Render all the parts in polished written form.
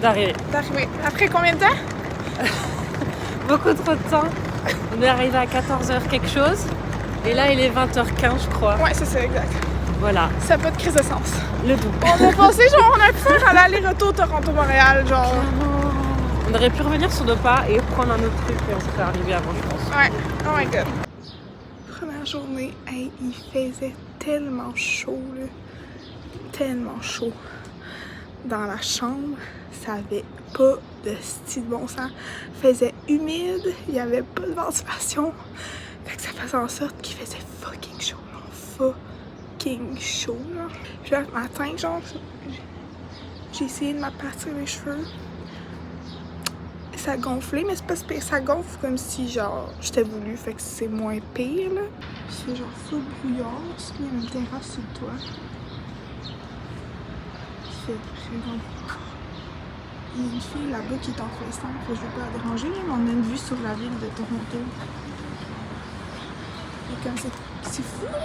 d'arriver. D'arriver. Après combien de temps? Beaucoup trop de temps. On est arrivé à 14h quelque chose. Et là, il est 20h15, je crois. Ouais, c'est ça, exact. Voilà. Ça n'a pas de crise de sens. Le double. On a passé, genre, on a pu faire à l'aller-retour Toronto-Montréal, genre. On aurait pu revenir sur nos pas et prendre un autre truc et on serait arrivé avant, je pense. Ouais. Oh my god. Première journée, hey, il faisait tellement chaud, là. Tellement chaud. Dans la chambre, ça avait pas de style de bon sens. Il faisait humide, il y avait pas de ventilation. Fait que ça faisait en sorte qu'il faisait fucking chaud, genre. Fucking chaud, là. Puis là, le matin, genre, j'ai essayé de m'aplatir les cheveux. Ça gonflait, mais c'est pas pire. Ça gonfle comme si, genre, j'étais voulu, fait que c'est moins pire, là. C'est genre full brouillard, parce qu'il y a une terrasse sur le toit. C'est vraiment... Il y a une fille là-bas qui est en FaceTime, que je veux pas la déranger, mais on a une vue sur la ville de Toronto. Et comme c'est fou, là.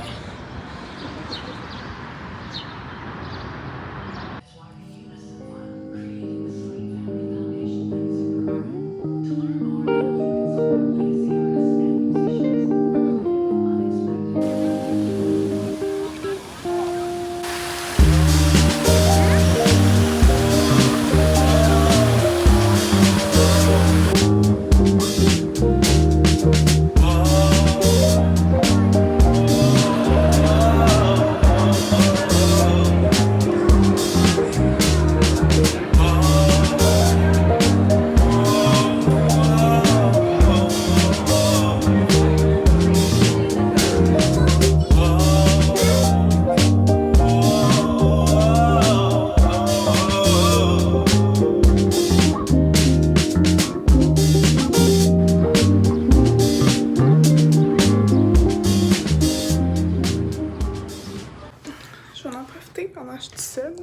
Pendant que je suis seule.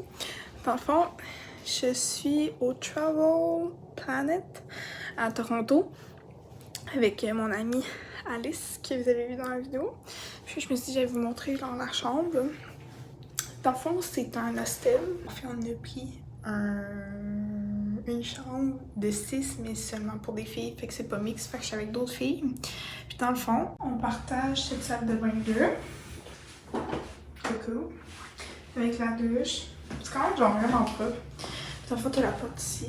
Dans le fond, je suis au Travel Planet à Toronto avec mon amie Alice que vous avez vu dans la vidéo. Puis je me suis dit j'allais vous montrer genre la chambre. Dans le fond, c'est un hostel. En fait, on a pris une chambre de 6 mais seulement pour des filles, fait que c'est pas mix, fait que je suis avec d'autres filles. Puis dans le fond, on partage cette salle de bain 2. C'est cool. Avec la douche. C'est quand même genre vraiment propre. Puis dans le fond, t'as la porte ici.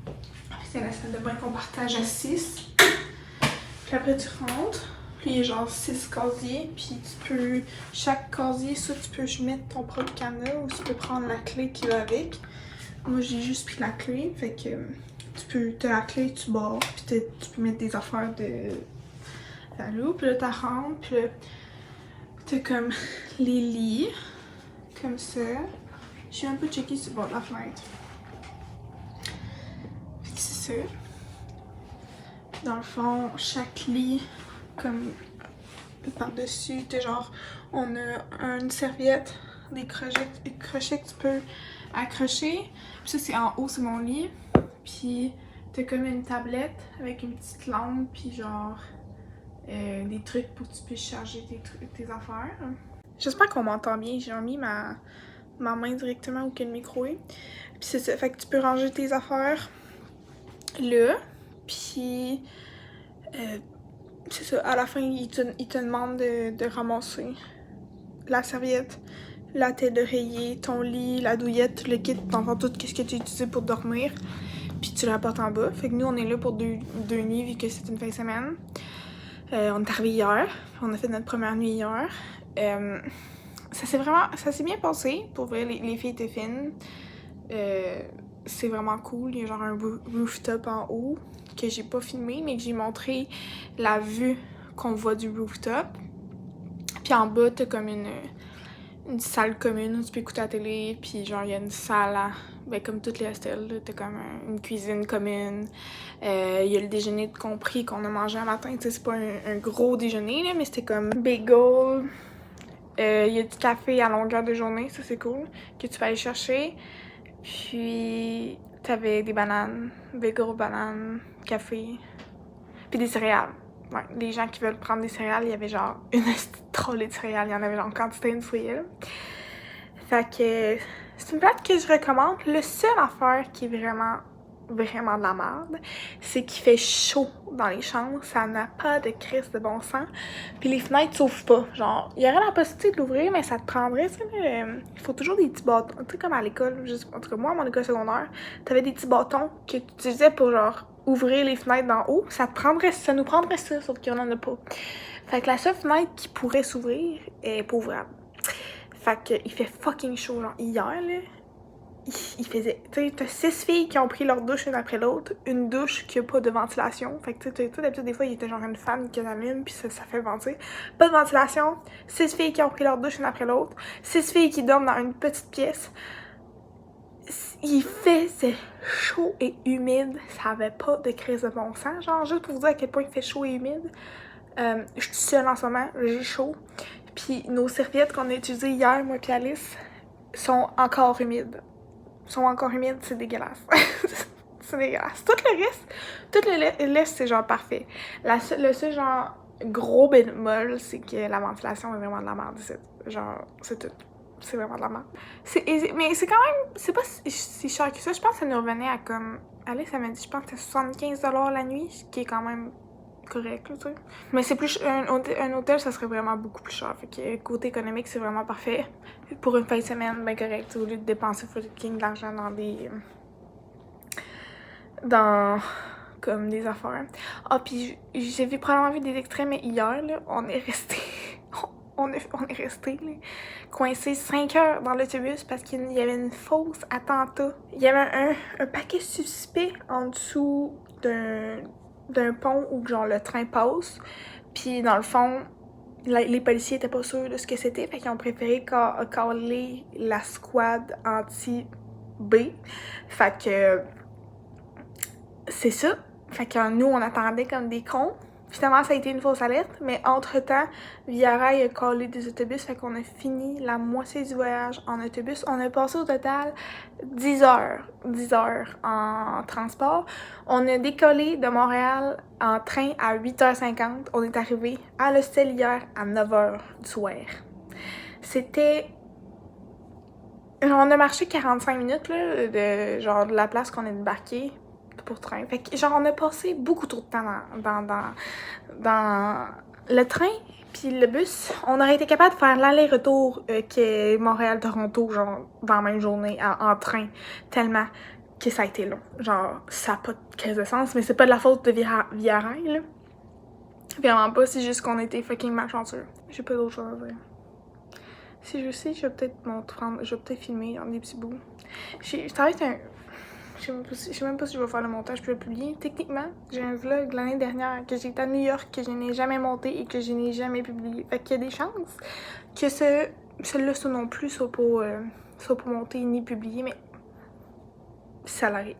Puis c'est la salle de bain qu'on partage à 6. Puis après, tu rentres. Puis il y a genre 6 casiers. Puis tu peux, chaque casier, soit tu peux mettre ton propre cadenas ou tu peux prendre la clé qui va avec. Moi, j'ai juste pris la clé. Fait que t'as la clé, tu barres. Puis tu peux mettre des affaires de la loupe. Puis là, t'as rentres. Puis là, t'as comme les lits. Comme ça. Je suis un peu checkée sur le bord de la fenêtre. Fait que c'est ça. Dans le fond, chaque lit, comme par-dessus, t'es genre, on a une serviette, des crochets que tu peux accrocher. Puis ça, c'est en haut, c'est mon lit. Puis t'as comme une tablette avec une petite lampe, puis genre des trucs pour que tu puisses charger tes affaires. J'espère qu'on m'entend bien. J'ai mis ma main directement où que le micro est. Puis c'est ça. Fait que tu peux ranger tes affaires là. Puis c'est ça. À la fin, il te demande de ramasser la serviette, la tête d'oreiller, ton lit, la douillette, le kit, enfin tout ce que tu utilises pour dormir. Puis tu l'apportes en bas. Fait que nous, on est là pour deux nuits vu que c'est une fin de semaine. On est arrivé hier. On a fait notre première nuit hier. Ça s'est bien passé. Pour vrai, les filles étaient fines. C'est vraiment cool. Il y a genre un rooftop en haut que j'ai pas filmé, mais que j'ai montré la vue qu'on voit du rooftop. Puis en bas, t'as comme une salle commune où tu peux écouter la télé. Puis genre, il y a une salle comme toutes les hostels. T'as comme une cuisine commune. Il y a le déjeuner de compris qu'on a mangé un matin. Tu sais, c'est pas un gros déjeuner, là, mais c'était comme bagel. Il y a du café à longueur de journée, ça c'est cool, que tu peux aller chercher. Puis t'avais des bananes, des gros bananes, café, puis des céréales. Ouais, les gens qui veulent prendre des céréales, il y avait genre une trolley de céréales, il y en avait genre en quantité industrielle. Fait que c'est une plate que je recommande. Le seul affaire qui est vraiment vraiment de la merde, c'est qu'il fait chaud dans les chambres, ça n'a pas de crise de bon sens, puis les fenêtres s'ouvrent pas. Genre, il y aurait la possibilité de l'ouvrir, mais ça te prendrait, tu sais, il faut toujours des petits bâtons, tu sais, comme à l'école, en tout cas, moi, à mon école secondaire, t'avais des petits bâtons que tu utilisais pour, genre, ouvrir les fenêtres d'en haut, ça nous prendrait ça, sauf qu'il y en a pas. Fait que la seule fenêtre qui pourrait s'ouvrir est pas ouvrable. Fait que, il fait fucking chaud, genre, hier, là, il faisait, tu sais, t'as 6 filles qui ont pris leur douche une après l'autre, une douche qui a pas de ventilation, fait que tu sais, d'habitude, des fois, il était genre une fan qui allume, puis ça fait ventiler. Pas de ventilation, 6 filles qui ont pris leur douche une après l'autre, 6 filles qui dorment dans une petite pièce. Il faisait chaud et humide, ça avait pas de crise de bon sens, genre, juste pour vous dire à quel point il fait chaud et humide. Je suis seule en ce moment, j'ai chaud, puis nos serviettes qu'on a utilisées hier, moi et Alice, sont encore humides. C'est dégueulasse. C'est dégueulasse. Tout le reste, c'est genre parfait. Le seul genre gros bémol, c'est que la ventilation est vraiment de la merde ici. Genre, c'est tout. C'est vraiment de la merde. Mais c'est quand même, c'est pas si cher que ça. Je pense que ça nous revenait à comme, Alice, ça m'a dit, je pense que c'était 75$ la nuit, ce qui est quand même correct, là, tu sais. Mais c'est plus, un hôtel, ça serait vraiment beaucoup plus cher. Fait que côté économique, c'est vraiment parfait. Pour une fin de semaine, ben correct, au lieu de dépenser fucking de l'argent comme des affaires. Ah, puis j'ai probablement vu des extraits, mais hier, là, on est resté là, coincés 5 heures dans l'autobus parce qu'il y avait une fausse attentat. Il y avait un paquet suspect en dessous d'un pont où genre le train passe, puis dans le fond les policiers étaient pas sûrs de ce que c'était, fait qu'ils ont préféré caller la squad anti-B. Fait que c'est ça. Fait que nous on attendait comme des cons. Finalement, ça a été une fausse alerte, mais entre-temps, Via Rail a collé des autobus, fait qu'on a fini la moitié du voyage en autobus. On a passé au total 10 heures en transport. On a décollé de Montréal en train à 8h50. On est arrivé à l'hostel hier à 9h du soir. C'était... On a marché 45 minutes, là, de la place qu'on est débarqué pour train. Fait que, genre, on a passé beaucoup trop de temps dans le train, puis le bus. On aurait été capable de faire l'aller-retour que Montréal-Toronto, genre, dans la même journée, en train, tellement que ça a été long. Genre, ça n'a pas de crise de sens, mais c'est pas de la faute de Via Rail, là. Vraiment pas, c'est juste qu'on a été fucking malchanceux. J'ai pas d'autre chose à dire. Si je sais, je vais peut-être filmer dans des petits bouts. Ça va être un... Je sais même pas si je vais faire le montage puis le publier. Techniquement, j'ai un vlog l'année dernière que j'ai été à New York, que je n'ai jamais monté et que je n'ai jamais publié. Fait qu'il y a des chances que celui-là, ça non plus, soit pas monté ni publié, mais ça l'arrive,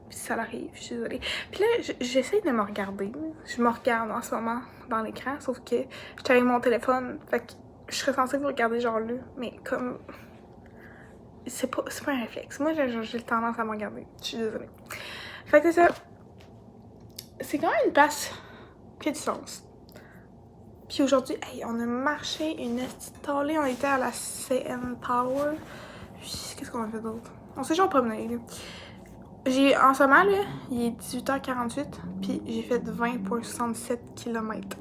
je suis désolée. Puis là, j'essaie de me regarder. Je me regarde en ce moment dans l'écran, sauf que j'étais avec mon téléphone, fait que je serais censée vous regarder genre là, mais comme... C'est pas un réflexe. Moi, j'ai tendance à me regarder. Je suis désolée. Fait que c'est ça. C'est quand même une place qui a du sens. Puis aujourd'hui, hey, on a marché une petite tollée. On était à la CN Tower. Puis qu'est-ce qu'on a fait d'autre? On s'est genre promené, là. En ce moment, là, il est 18h48. Puis j'ai fait 20,67 km.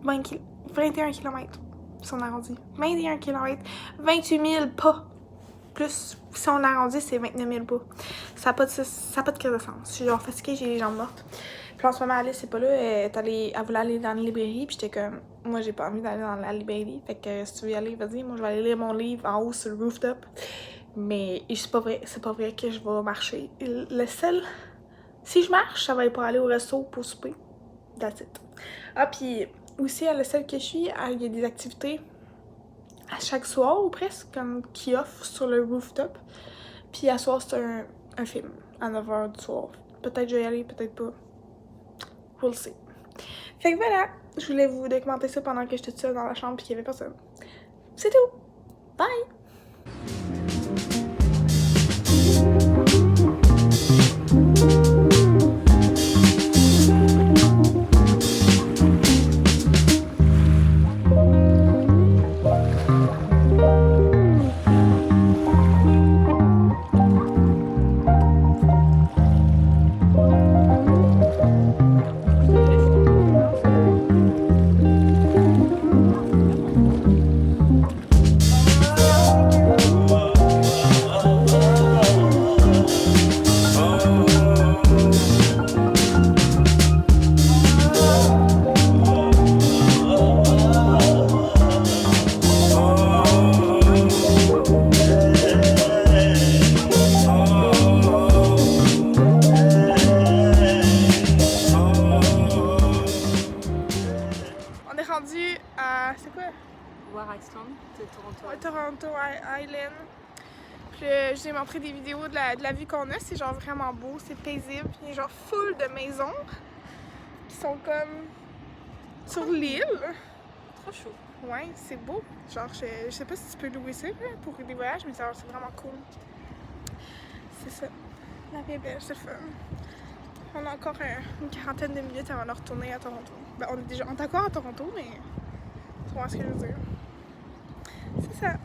21 km. Si on arrondit. 21 km. 28 000 pas. Plus, si on arrondit, c'est 29 000 pas. Ça n'a pas de crise de sens. Je suis genre fatiguée, j'ai les jambes mortes. Puis en ce moment, Alice, c'est pas là. Elle voulait aller dans la librairie. Puis j'étais comme, moi, j'ai pas envie d'aller dans la librairie. Fait que si tu veux y aller, vas-y. Moi, je vais aller lire mon livre en haut sur le rooftop. Mais c'est pas vrai que je vais marcher. Le seul... Si je marche, ça va être pour aller au resto pour souper. That's it. Ah, puis aussi, à la salle que je suis, il y a des activités à chaque soir ou presque, comme qui offre sur le rooftop. Puis à soir, c'est un film à 9h du soir. Peut-être je vais y aller, peut-être pas. We'll see. Fait que voilà, je voulais vous documenter ça pendant que j'étais toute seule dans la chambre et qu'il y avait personne. C'est tout! Bye! Island? C'est Toronto. Ouais, Toronto Island. Puis j'ai montré des vidéos de la vue qu'on a. C'est genre vraiment beau, c'est paisible. Il y a genre full de maisons qui sont comme sur l'île. Trop chou. Ouais, c'est beau. Genre, je sais pas si tu peux louer ça là, pour des voyages, mais c'est vraiment cool. C'est ça. La vie est belle, c'est fun. On a encore une quarantaine de minutes avant de retourner à Toronto. Ben, on est encore à Toronto, mais tu vois ce que je veux dire. C'est ça.